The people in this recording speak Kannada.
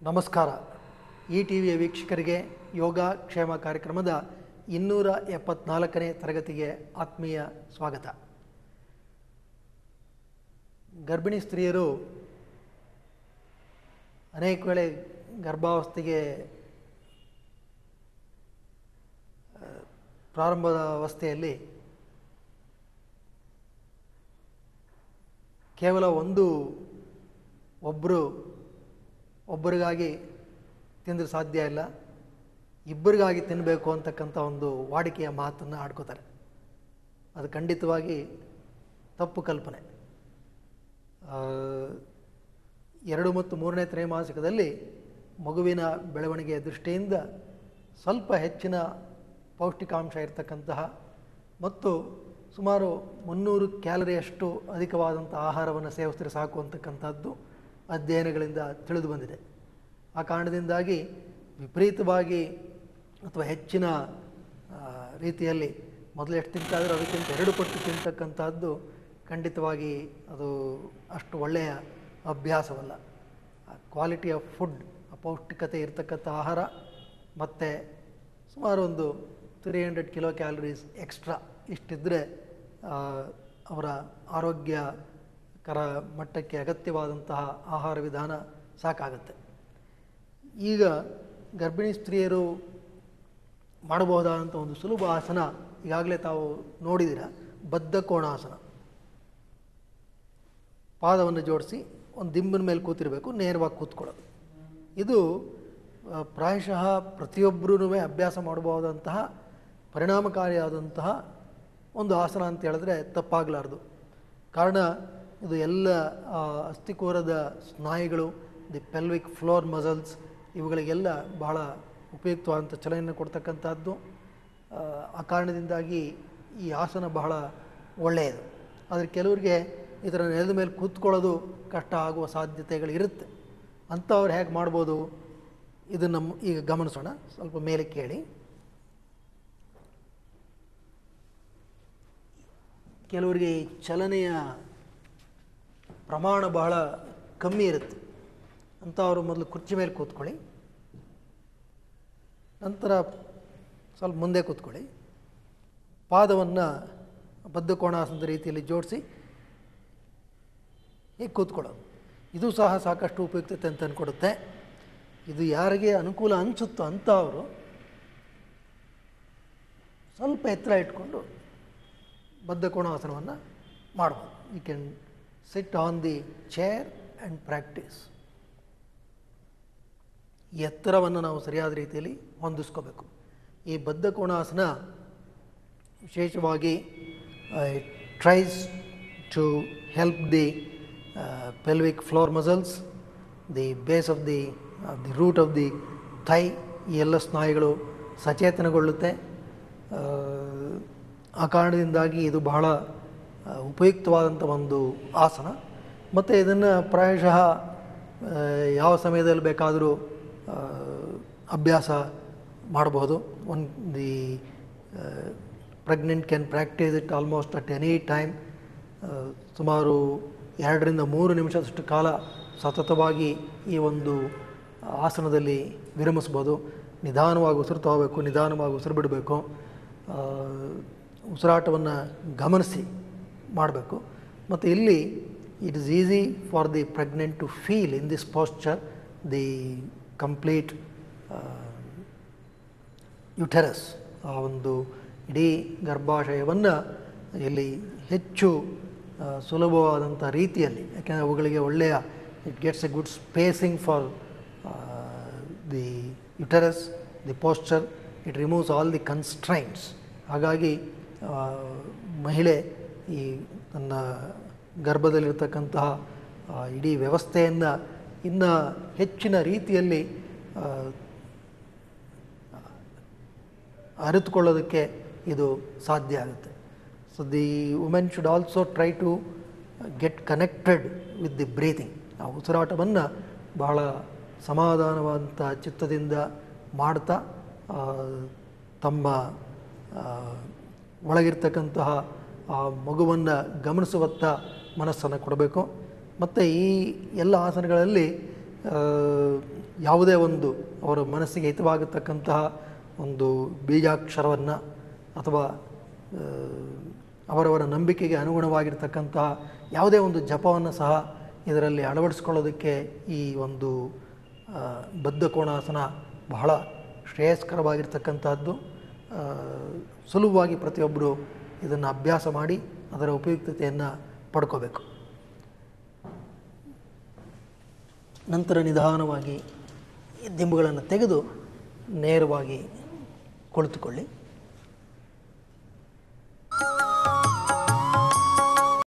ನಮಸ್ಕಾರ. ಈ ಟಿವಿಯ ವೀಕ್ಷಕರಿಗೆ ಯೋಗ ಕ್ಷೇಮ ಕಾರ್ಯಕ್ರಮದ 274ನೇ ತರಗತಿಗೆ ಆತ್ಮೀಯ ಸ್ವಾಗತ. ಗರ್ಭಿಣಿ ಸ್ತ್ರೀಯರು ಅನೇಕ ವೇಳೆ ಗರ್ಭಾವಸ್ಥೆಗೆ ಪ್ರಾರಂಭದ ಅವಸ್ಥೆಯಲ್ಲಿ ಕೇವಲ ಒಬ್ಬರಿಗಾಗಿ ತಿಂದರೆ ಸಾಧ್ಯ ಇಲ್ಲ, ಇಬ್ಬರಿಗಾಗಿ ತಿನ್ನಬೇಕು ಅಂತಕ್ಕಂಥ ಒಂದು ವಾಡಿಕೆಯ ಮಾತನ್ನು ಆಡ್ಕೋತಾರೆ. ಅದು ಖಂಡಿತವಾಗಿ ತಪ್ಪು ಕಲ್ಪನೆ. 2 ಮತ್ತು 3ನೇ ತ್ರೈಮಾಸಿಕದಲ್ಲಿ ಮಗುವಿನ ಬೆಳವಣಿಗೆಯ ದೃಷ್ಟಿಯಿಂದ ಸ್ವಲ್ಪ ಹೆಚ್ಚಿನ ಪೌಷ್ಟಿಕಾಂಶ ಇರತಕ್ಕಂತಹ ಮತ್ತು ಸುಮಾರು 300 ಕ್ಯಾಲರಿಯಷ್ಟು ಅಧಿಕವಾದಂಥ ಆಹಾರವನ್ನು ಸೇವಿಸಿದ್ರೆ ಸಾಕು ಅಂತಕ್ಕಂಥದ್ದು ಅಧ್ಯಯನಗಳಿಂದ ತಿಳಿದು ಬಂದಿದೆ. ಆ ಕಾರಣದಿಂದಾಗಿ ವಿಪರೀತವಾಗಿ ಅಥವಾ ಹೆಚ್ಚಿನ ರೀತಿಯಲ್ಲಿ ಮೊದಲು ಎಷ್ಟು ತಿಂತಾದರೂ ಅದಕ್ಕಿಂತ 2 ಪಟ್ಟು ತಿಂತಕ್ಕಂಥದ್ದು ಖಂಡಿತವಾಗಿ ಅದು ಅಷ್ಟು ಒಳ್ಳೆಯ ಅಭ್ಯಾಸವಲ್ಲ. ಕ್ವಾಲಿಟಿ ಆಫ್ ಫುಡ್, ಪೌಷ್ಟಿಕತೆ ಇರತಕ್ಕಂಥ ಆಹಾರ ಮತ್ತು ಸುಮಾರು ಒಂದು 300 ಕಿಲೋ ಕ್ಯಾಲರೀಸ್ ಎಕ್ಸ್ಟ್ರಾ ಇಷ್ಟಿದ್ದರೆ ಅವರ ಆರೋಗ್ಯಕರ ಮಟ್ಟಕ್ಕೆ ಅಗತ್ಯವಾದಂತಹ ಆಹಾರ ವಿಧಾನ ಸಾಕಾಗುತ್ತೆ. ಈಗ ಗರ್ಭಿಣಿ ಸ್ತ್ರೀಯರು ಮಾಡಬಹುದಾದಂಥ ಒಂದು ಸುಲಭ ಆಸನ ಈಗಾಗಲೇ ತಾವು ನೋಡಿದ್ದೀರ, ಬದ್ಧ ಕೋಣಾಸನ. ಪಾದವನ್ನು ಜೋಡಿಸಿ ಒಂದು ದಿಂಬಿನ ಮೇಲೆ ಕೂತಿರಬೇಕು, ನೇರವಾಗಿ ಕೂತ್ಕೊಳ್ಳೋದು. ಇದು ಪ್ರಾಯಶಃ ಪ್ರತಿಯೊಬ್ಬರೂ ಅಭ್ಯಾಸ ಮಾಡಬಹುದಂತಹ ಪರಿಣಾಮಕಾರಿಯಾದಂತಹ ಒಂದು ಆಸನ ಅಂತ ಹೇಳಿದ್ರೆ ತಪ್ಪಾಗಲಾರ್ದು. ಕಾರಣ ಇದು ಎಲ್ಲ ಅಸ್ಥಿಕೂರದ ಸ್ನಾಯುಗಳು, ದಿ ಪೆಲ್ವಿಕ್ ಫ್ಲೋರ್ ಮಸಲ್ಸ್, ಇವುಗಳಿಗೆಲ್ಲ ಬಹಳ ಉಪಯುಕ್ತವಾದಂಥ ಚಲನೆಯನ್ನು ಕೊಡ್ತಕ್ಕಂಥದ್ದು. ಆ ಕಾರಣದಿಂದಾಗಿ ಈ ಆಸನ ಬಹಳ ಒಳ್ಳೆಯದು. ಆದರೆ ಕೆಲವರಿಗೆ ಇದರ ನೆಲದ ಮೇಲೆ ಕೂತ್ಕೊಳ್ಳೋದು ಕಷ್ಟ ಆಗುವ ಸಾಧ್ಯತೆಗಳಿರುತ್ತೆ. ಅಂಥವ್ರು ಹೇಗೆ ಮಾಡ್ಬೋದು ಇದನ್ನು ಈಗ ಗಮನಿಸೋಣ. ಸ್ವಲ್ಪ ಮೇಲೆ ಕೇಳಿ. ಕೆಲವರಿಗೆ ಈ ಚಲನೆಯ ಪ್ರಮಾಣ ಬಹಳ ಕಮ್ಮಿ ಇರುತ್ತೆ. ಅಂಥವರು ಮೊದಲು ಕುರ್ಚಿ ಮೇಲೆ ಕೂತ್ಕೊಳ್ಳಿ, ನಂತರ ಸ್ವಲ್ಪ ಮುಂದೆ ಕೂತ್ಕೊಳ್ಳಿ, ಪಾದವನ್ನು ಬದ್ಧ ಕೋಣಾಸನದ ರೀತಿಯಲ್ಲಿ ಜೋಡಿಸಿ ಹೀಗೆ ಕೂತ್ಕೊಳ್ಳೋದು. ಇದು ಸಹ ಸಾಕಷ್ಟು ಉಪಯುಕ್ತತೆ ಅಂತ ಅಂದ್ಕೊಡುತ್ತೆ. ಇದು ಯಾರಿಗೆ ಅನುಕೂಲ ಅನಿಸುತ್ತೋ ಅಂಥವರು ಸ್ವಲ್ಪ ಎತ್ತರ ಇಟ್ಕೊಂಡು ಬದ್ಧ ಕೋಣಾಸನವನ್ನು ಮಾಡ್ಬೋದು. You can sit on the chair and practice. ಈ ಎತ್ತರವನ್ನು ನಾವು ಸರಿಯಾದ ರೀತಿಯಲ್ಲಿ ಹೊಂದಿಸ್ಕೋಬೇಕು. ಈ ಬದ್ಧ ಕೋಣಾಸನ ವಿಶೇಷವಾಗಿ tries to help the pelvic floor muscles, the base of the root of the thigh. ಈ ಎಲ್ಲ ಸ್ನಾಯುಗಳು ಸಚೇತನಗೊಳ್ಳುತ್ತೆ. ಆ ಕಾರಣದಿಂದಾಗಿ ಇದು ಬಹಳ ಉಪಯುಕ್ತವಾದಂಥ ಒಂದು ಆಸನ. ಮತ್ತು ಇದನ್ನು ಪ್ರಾಯಶಃ ಯಾವ ಸಮಯದಲ್ಲಿ ಬೇಕಾದರೂ ಅಭ್ಯಾಸ ಮಾಡಬಹುದು. The pregnant can practice it almost at any time. ಸುಮಾರು 2 ರಿಂದ 3 ನಿಮಿಷದಷ್ಟು ಕಾಲ ಸತತವಾಗಿ ಈ ಒಂದು ಆಸನದಲ್ಲಿ ವಿರಮಿಸ್ಬೋದು. ನಿಧಾನವಾಗಿ ಉಸಿರು ತಗೋಬೇಕು, ನಿಧಾನವಾಗಿ ಉಸಿರು ಬಿಡಬೇಕು. ಉಸಿರಾಟವನ್ನು ಗಮನಿಸಿ ಮಾಡಬೇಕು. ಮತ್ತು ಇಲ್ಲಿ it is easy for the pregnant to feel in this posture the complete uterus. ಆ ಒಂದು ಇಡೀ ಗರ್ಭಾಶಯವನ್ನು ಇಲ್ಲಿ ಹೆಚ್ಚು ಸುಲಭವಾದಂಥ ರೀತಿಯಲ್ಲಿ, ಯಾಕೆಂದರೆ ಅವುಗಳಿಗೆ ಒಳ್ಳೆಯ it gets a good spacing for the uterus, the posture. It removes all the constraints. ಹಾಗಾಗಿ ಮಹಿಳೆ ಈ ತನ್ನ ಗರ್ಭದಲ್ಲಿರ್ತಕ್ಕಂತಹ ಇಡೀ ವ್ಯವಸ್ಥೆಯನ್ನು ಇನ್ನು ಹೆಚ್ಚಿನ ರೀತಿಯಲ್ಲಿ ಅರಿತುಕೊಳ್ಳೋದಕ್ಕೆ ಇದು ಸಾಧ್ಯ ಆಗುತ್ತೆ. So the women should also try to get connected with the breathing. ಆ ಉಸಿರಾಟವನ್ನು ಬಹಳ ಸಮಾಧಾನವಾದಂಥ ಚಿತ್ತದಿಂದ ಮಾಡ್ತಾ ತಮ್ಮ ಒಳಗಿರ್ತಕ್ಕಂತಹ ಆ ಮಗುವನ್ನು ಗಮನಿಸುವತ್ತ ಮನಸ್ಸನ್ನು ಕೊಡಬೇಕು. ಮತ್ತು ಈ ಎಲ್ಲ ಆಸನಗಳಲ್ಲಿ ಯಾವುದೇ ಒಂದು ಅವರ ಮನಸ್ಸಿಗೆ ಹಿತವಾಗತಕ್ಕಂತಹ ಒಂದು ಬೀಜಾಕ್ಷರವನ್ನು ಅಥವಾ ಅವರವರ ನಂಬಿಕೆಗೆ ಅನುಗುಣವಾಗಿರ್ತಕ್ಕಂತಹ ಯಾವುದೇ ಒಂದು ಜಪವನ್ನು ಸಹ ಇದರಲ್ಲಿ ಅಳವಡಿಸ್ಕೊಳ್ಳೋದಕ್ಕೆ ಈ ಒಂದು ಬದ್ಧ ಕೋಣಾಸನ ಬಹಳ ಶ್ರೇಯಸ್ಕರವಾಗಿರ್ತಕ್ಕಂಥದ್ದು. ಸುಲಭವಾಗಿ ಪ್ರತಿಯೊಬ್ಬರು ಇದನ್ನು ಅಭ್ಯಾಸ ಮಾಡಿ ಅದರ ಉಪಯುಕ್ತತೆಯನ್ನು ಪಡ್ಕೋಬೇಕು. ನಂತರ ನಿಧಾನವಾಗಿ ದಿಂಬುಗಳನ್ನು ತೆಗೆದು ನೇರವಾಗಿ ಕುಳಿತುಕೊಳ್ಳಿ.